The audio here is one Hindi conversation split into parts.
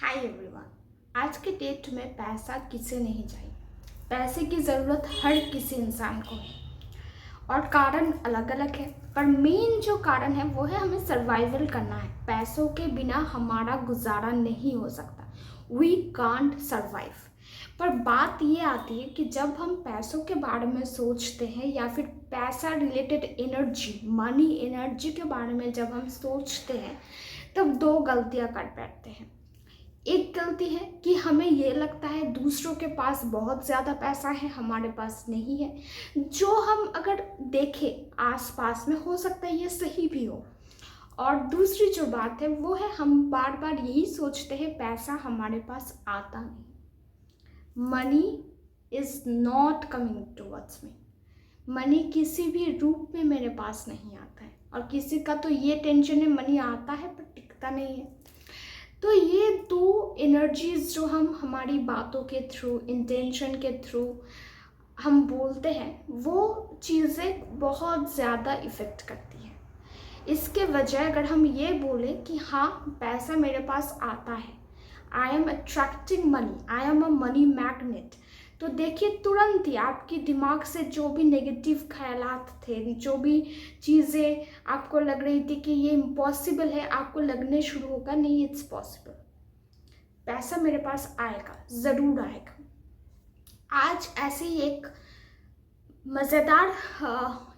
Hi everyone. आज के डेट में पैसा किसे नहीं चाहिए। पैसे की ज़रूरत हर किसी इंसान को है और कारण अलग अलग है, पर मेन जो कारण है वो है हमें सर्वाइवल करना है। पैसों के बिना हमारा गुजारा नहीं हो सकता। We can't survive. पर बात ये आती है कि जब हम पैसों के बारे में सोचते हैं या फिर पैसा रिलेटेड एनर्जी, मनी एनर्जी के बारे में जब हम सोचते हैं, तब दो गलतियां कर बैठते हैं। एक गलती है कि हमें ये लगता है दूसरों के पास बहुत ज़्यादा पैसा है, हमारे पास नहीं है। जो हम अगर देखें आसपास में, हो सकता है ये सही भी हो। और दूसरी जो बात है वो है हम बार बार यही सोचते हैं पैसा हमारे पास आता नहीं। Money is not coming towards me. Money किसी भी रूप में मेरे पास नहीं आता है। और किसी का तो ये टेंशन है मनी आता है पर टिकता नहीं है। तो ये दो एनर्जीज जो हम हमारी बातों के थ्रू, इंटेंशन के थ्रू हम बोलते हैं, वो चीज़ें बहुत ज़्यादा इफ़ेक्ट करती हैं। इसके वजह अगर हम ये बोले कि हाँ पैसा मेरे पास आता है, I am attracting money, I am a money magnet, तो देखिए तुरंत ही आपके दिमाग से जो भी नेगेटिव ख्यालात थे, जो भी चीज़ें आपको लग रही थी कि ये इम्पॉसिबल है, आपको लगने शुरू होगा नहीं, इट्स पॉसिबल। पैसा मेरे पास आएगा, ज़रूर आएगा। आज ऐसे ही एक मज़ेदार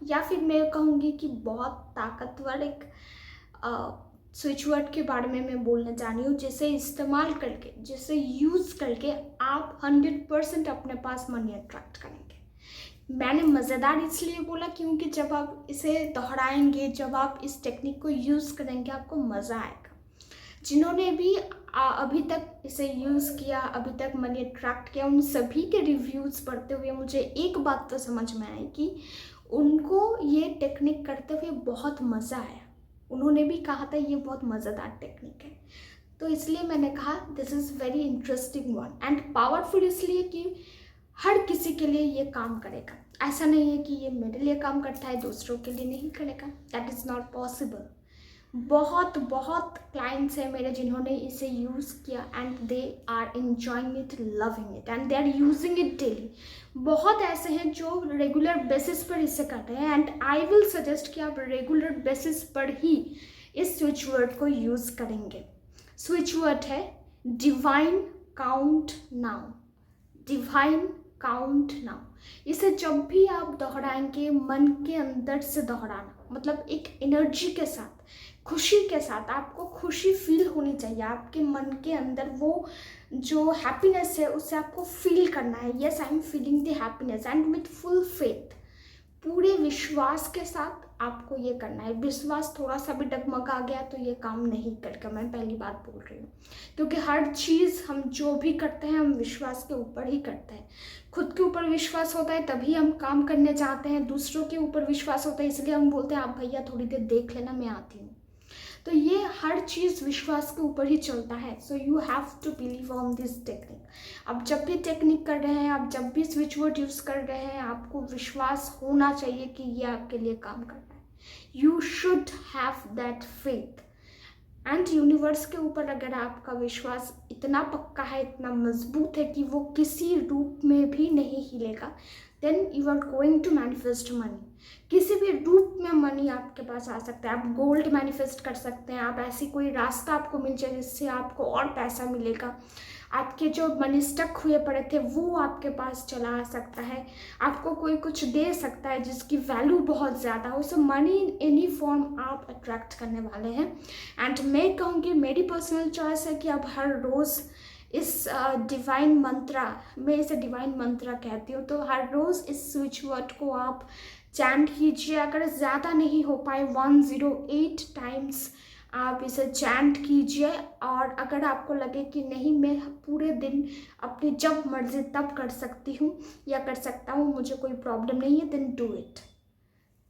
या फिर मैं कहूँगी कि बहुत ताकतवर एक स्विच वर्ड के बारे में मैं बोलना चाह रही हूँ, जिसे इस्तेमाल करके, जिसे यूज़ करके आप 100% अपने पास मनी अट्रैक्ट करेंगे। मैंने मज़ेदार इसलिए बोला क्योंकि जब आप इसे दोहराएंगे, जब आप इस टेक्निक को यूज़ करेंगे, आपको मज़ा आएगा। जिन्होंने भी अभी तक इसे यूज़ किया, अभी तक मनी अट्रैक्ट किया, उन सभी के रिव्यूज़ पढ़ते हुए मुझे एक बात तो समझ में आई कि उनको ये टेक्निक करते हुए बहुत मज़ा आया। उन्होंने भी कहा था ये बहुत मज़ेदार टेक्निक है। तो इसलिए मैंने कहा this is very interesting one and powerful, इसलिए कि हर किसी के लिए ये काम करेगा। ऐसा नहीं है कि ये मेरे लिए काम करता है, दूसरों के लिए नहीं करेगा। That is not possible. बहुत बहुत क्लाइंट्स हैं मेरे जिन्होंने इसे यूज़ किया and they are enjoying it, loving it and they are using it daily. बहुत ऐसे हैं जो रेगुलर बेसिस पर इसे कर रहे हैं एंड आई विल सजेस्ट कि आप रेगुलर बेसिस पर ही इस स्विच वर्ड को यूज़ करेंगे। स्विच वर्ड है divine count now. Divine count now. इसे जब भी आप दोहराएंगे, मन के अंदर से दोहराना, मतलब एक एनर्जी के साथ, खुशी के साथ, आपको खुशी फील होनी चाहिए। आपके मन के अंदर वो जो हैप्पीनेस है उसे आपको फील करना है। Yes, I am feeling the happiness and with full faith, पूरे विश्वास के साथ आपको ये करना है। विश्वास थोड़ा सा भी डगमगा गया तो ये काम नहीं करेगा। मैं पहली बात बोल रही हूँ, क्योंकि हर चीज़ हम जो भी करते हैं हम विश्वास के ऊपर ही करते हैं। खुद के ऊपर विश्वास होता है तभी हम काम करने जाते हैं। दूसरों के ऊपर विश्वास होता है इसलिए हम बोलते हैं आप भैया थोड़ी देर देख लेना, मैं आती हूँ। तो ये हर चीज़ विश्वास के ऊपर ही चलता है। So you have to believe on this technique. आप जब भी टेक्निक कर रहे हैं, आप जब भी स्विच वर्ड यूज़ कर रहे हैं, आपको विश्वास होना चाहिए कि ये आपके लिए काम कर रहा है। You should have that faith and universe के ऊपर अगर आपका विश्वास इतना पक्का है, इतना मजबूत है कि वो किसी रूप में भी नहीं हिलेगा, then you are going to manifest money. किसी भी रूप में मनी आपके पास आ सकता है। आप गोल्ड मैनिफेस्ट कर सकते हैं, आप ऐसी कोई रास्ता आपको मिल जाए जिससे आपको और पैसा मिलेगा। आपके जो मनी स्टक हुए पड़े थे वो आपके पास चला आ सकता है। आपको कोई कुछ दे सकता है जिसकी वैल्यू बहुत ज़्यादा हो। सो मनी इन एनी फॉर्म आप अट्रैक्ट करने वाले हैं। एंड मैं कहूँगी, मेरी पर्सनल चॉइस है कि आप हर रोज़ इस डिवाइन मंत्रा, मैं इसे डिवाइन मंत्रा कहती हूँ, तो हर रोज़ इस स्विच वर्ड को आप चैंट कीजिए। अगर ज़्यादा नहीं हो पाए 108 टाइम्स आप इसे चैंट कीजिए। और अगर आपको लगे कि नहीं मैं पूरे दिन अपनी जब मर्जी तब कर सकती हूँ या कर सकता हूँ, मुझे कोई प्रॉब्लम नहीं है, देन डू इट।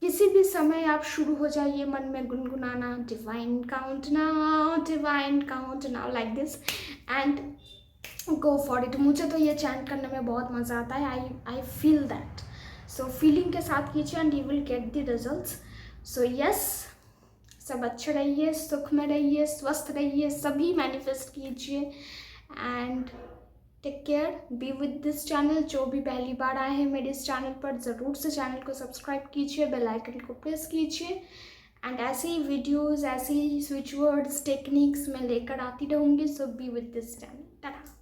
किसी भी समय आप शुरू हो जाइए मन में गुनगुनाना divine count now, divine count now, like this and go for it. मुझे तो ये चैंट करने में बहुत मज़ा आता है। I feel that. So feeling के साथ कीजिए and you will get the results. So yes, सब अच्छे रहिए, सुख में रहिए, स्वस्थ रहिए, सभी मैनिफेस्ट कीजिए and take care, be with this channel. जो भी पहली बार आए हैं मेरे इस चैनल पर, ज़रूर से चैनल को सब्सक्राइब कीजिए, बेल आइकन को प्रेस कीजिए। एंड ऐसे ही वीडियोज़, ऐसे ही स्विच वर्ड्स, टेक्निक्स मैं लेकर आती रहूँगी। So be with this channel. Tata.